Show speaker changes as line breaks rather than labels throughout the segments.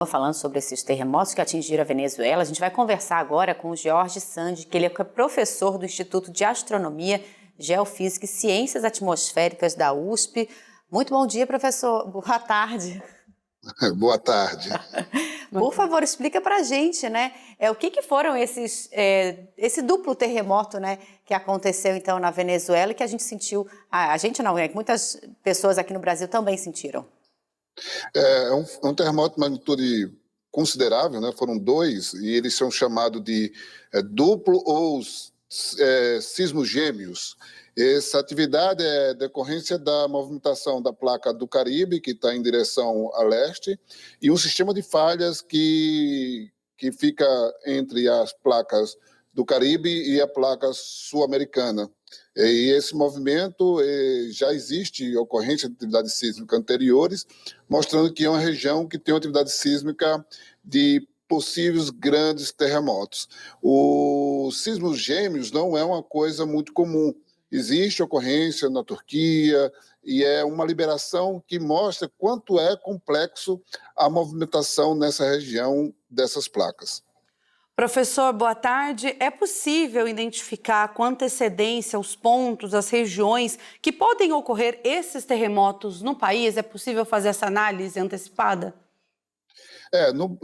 Falando sobre esses terremotos que atingiram a Venezuela, a gente vai conversar agora com o Jorge Sandi, que ele é professor do Instituto de Astronomia, Geofísica e Ciências Atmosféricas da USP. Muito bom dia, professor. Boa tarde.
Boa tarde.
Por favor, explica para a gente, né? O que foram esse duplo terremoto, né, que aconteceu então na Venezuela e que a gente sentiu, a gente não, muitas pessoas aqui no Brasil também sentiram.
É um terremoto de magnitude considerável, né? Foram dois, e eles são chamados de duplo ou sismos gêmeos. Essa atividade é decorrência da movimentação da placa do Caribe, que está em direção a leste, e um sistema de falhas que fica entre as placas do Caribe e a placa sul-americana. E esse movimento já existe ocorrência de atividades sísmicas anteriores, mostrando que é uma região que tem uma atividade sísmica de possíveis grandes terremotos. Os sismos gêmeos não é uma coisa muito comum. Existe ocorrência na Turquia e é uma liberação que mostra quanto é complexo a movimentação nessa região dessas placas.
Professor, boa tarde. É possível identificar com antecedência os pontos, as regiões que podem ocorrer esses terremotos no país? É possível fazer essa análise antecipada?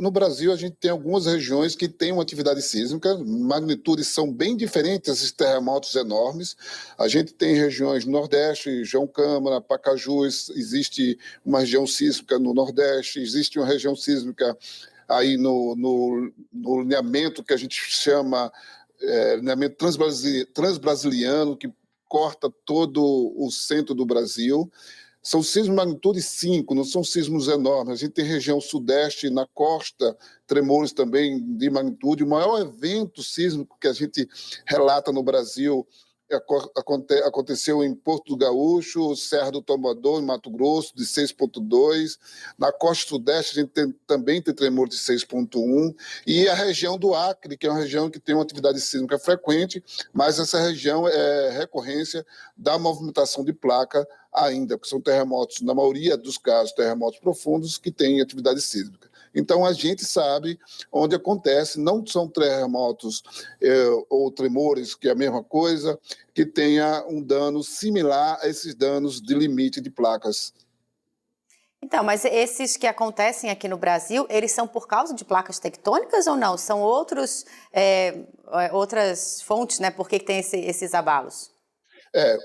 No Brasil, a gente tem algumas regiões que têm uma atividade sísmica, magnitudes são bem diferentes, esses terremotos enormes. A gente tem regiões no Nordeste, João Câmara, Pacajus, existe uma região sísmica no Nordeste, existe uma região sísmica aí no lineamento que a gente chama lineamento transbrasiliano, que corta todo o centro do Brasil. São sismos de magnitude 5, não são sismos enormes. A gente tem região sudeste, na costa, tremores também de magnitude. O maior evento sísmico que a gente relata no Brasil aconteceu em Porto do Gaúcho, Serra do Tombador, em Mato Grosso, de 6,2. Na costa sudeste, a gente também tem tremor de 6,1. E a região do Acre, que é uma região que tem uma atividade sísmica frequente, mas essa região é recorrência da movimentação de placa ainda, porque são terremotos, na maioria dos casos, terremotos profundos que têm atividade sísmica. Então, a gente sabe onde acontece, não são terremotos ou tremores, que é a mesma coisa, que tenha um dano similar a esses danos de limite de placas.
Então, mas esses que acontecem aqui no Brasil, eles são por causa de placas tectônicas ou não? São outras fontes, né? Por que tem esses abalos?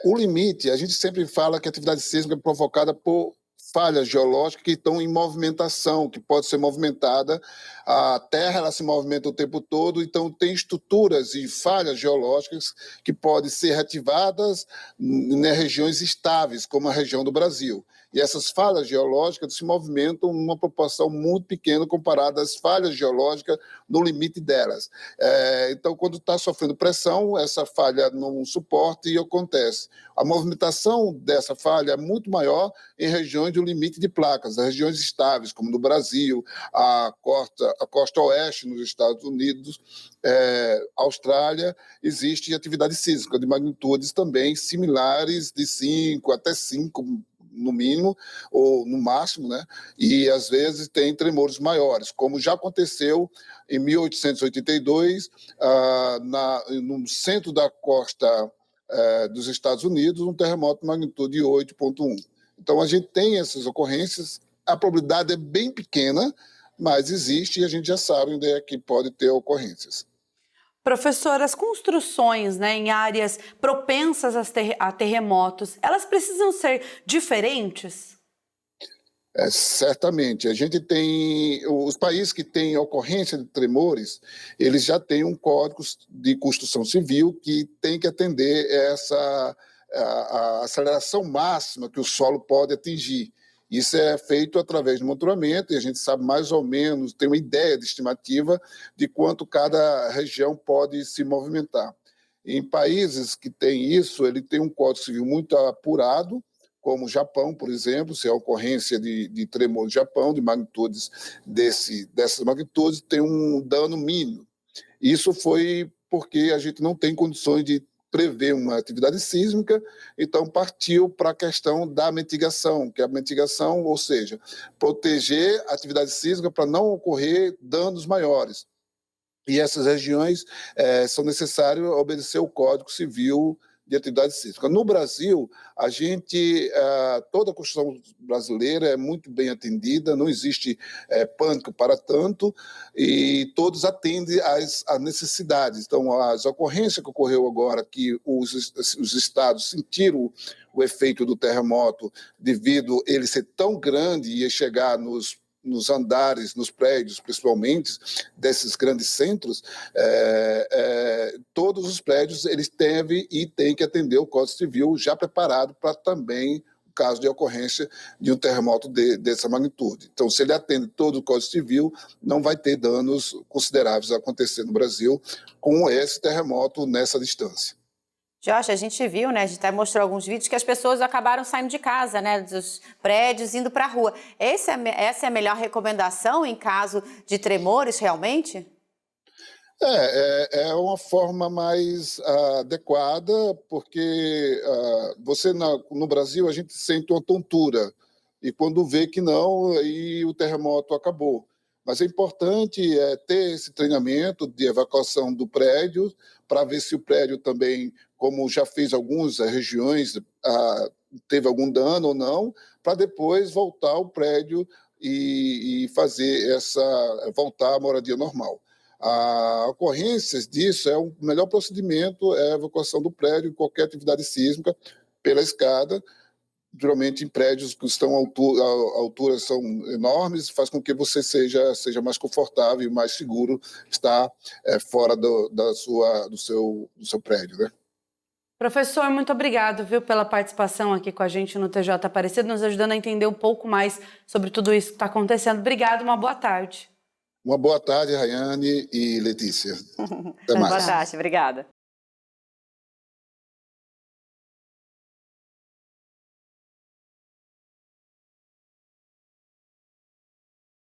O limite, a gente sempre fala que a atividade sísmica é provocada por falhas geológicas que estão em movimentação, que pode ser movimentada. A Terra ela se movimenta o tempo todo, então tem estruturas e falhas geológicas que podem ser reativadas em regiões estáveis, como a região do Brasil. E essas falhas geológicas se movimentam numa proporção muito pequena comparada às falhas geológicas no limite delas. Então, quando está sofrendo pressão, essa falha não suporta e acontece. A movimentação dessa falha é muito maior em regiões do limite de placas, as regiões estáveis, como no Brasil, a costa oeste nos Estados Unidos, Austrália, existe atividade sísmica de magnitudes também similares de 5 até 5, no mínimo, ou no máximo, né? E às vezes tem tremores maiores, como já aconteceu em 1882, no centro da costa dos Estados Unidos, um terremoto de magnitude 8,1. Então a gente tem essas ocorrências, a probabilidade é bem pequena, mas existe e a gente já sabe onde é que pode ter ocorrências.
Professor, as construções, né, em áreas propensas a terremotos, elas precisam ser diferentes?
Certamente. A gente tem... Os países que têm ocorrência de tremores, eles já têm um código de construção civil que tem que atender a aceleração máxima que o solo pode atingir. Isso é feito através de monitoramento e a gente sabe mais ou menos, tem uma ideia de estimativa de quanto cada região pode se movimentar. Em países que têm isso, ele tem um código civil muito apurado, como o Japão, por exemplo, se a ocorrência de tremor no Japão, de magnitudes dessas magnitudes, tem um dano mínimo. Isso foi porque a gente não tem condições de prevê uma atividade sísmica, então partiu para a questão da mitigação, que é a mitigação, ou seja, proteger a atividade sísmica para não ocorrer danos maiores. E essas regiões são necessárias obedecer o Código Civil de Atividade Sísmica. No Brasil, toda a Constituição brasileira é muito bem atendida, não existe pânico para tanto, e todos atendem às necessidades. Então, as ocorrências que ocorreu agora, que os estados sentiram o efeito do terremoto, devido a ele ser tão grande e chegar nos andares, nos prédios, principalmente, desses grandes centros, todos os prédios eles têm que atender o Código Civil já preparado para também o caso de ocorrência de um terremoto dessa magnitude. Então, se ele atende todo o Código Civil, não vai ter danos consideráveis a acontecer no Brasil com esse terremoto nessa distância.
Jorge, a gente viu, né? A gente até mostrou alguns vídeos que as pessoas acabaram saindo de casa, né? Dos prédios, indo para a rua. Essa é a melhor recomendação em caso de tremores, realmente?
É uma forma mais adequada, porque no Brasil a gente sente uma tontura, e quando vê que não, aí o terremoto acabou. Mas é importante ter esse treinamento de evacuação do prédio, para ver se o prédio também, como já fez algumas regiões, teve algum dano ou não, para depois voltar ao prédio e fazer voltar à moradia normal. A ocorrências disso o melhor procedimento é a evacuação do prédio em qualquer atividade sísmica pela escada, geralmente em prédios que estão alturas são enormes, faz com que você seja mais confortável e mais seguro estar fora do seu prédio, né?
Professor, muito obrigado, viu, pela participação aqui com a gente no TJ Aparecido, nos ajudando a entender um pouco mais sobre tudo isso que está acontecendo. Obrigado, uma boa tarde.
Uma boa tarde, Rayane e Letícia. Até mais.
Boa tarde, obrigada.